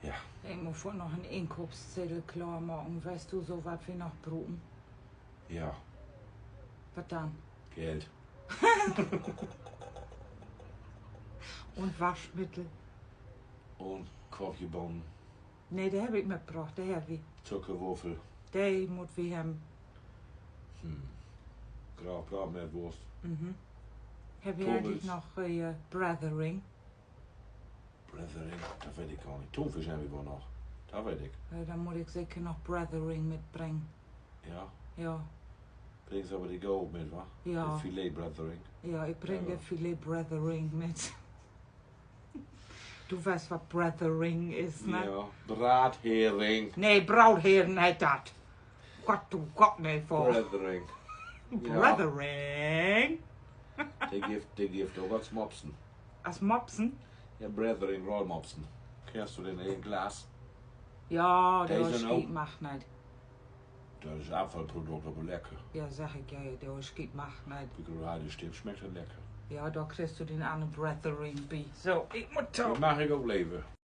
Ja. Ich muss vorher noch einen Einkaufszettel klar machen. Weißt du so, was wir noch brauchen? Ja. Was dann? Geld. Und Waschmittel. Und Korbjebonen. Nee, der habe ich mitgebracht, der habe ich. Zuckerwürfel. Der muss wir haben. Graumeerwurst. Mhm. Heb je Pommes. eigenlijk nog Brothering? Brothering, dat weet ik al niet. Thunfisch hebben we wel nog. Dat weet ik. Dan moet ik zeker nog Brothering mitbrengen. Ja. Ja, Breng ze aber die gold mit, wa? Ja. De filet brothering. ja, ik breng Ja. de filet Brothering mit. Du weißt, was Brothering is, ne? Ja. Braadhering. Nee, broodheer, niet dat. Wat doe God nee voor? Brothering. Brothering? Die geeft ook wat mopsen. Als mopsen? Ja, brothering rollmopsen. Krijgst du den in een glas? Ja, Deze dat nou? schiet mag niet. Dat is afvalproduct, aber lekker. Ja, zeg ik, ja, dat schiet mag niet. Wie gerade stimmt, schmeckt het lekker. Ja, da kriegst du den anderen Brothering bei. So, ich muss Dat mag ik ook leven.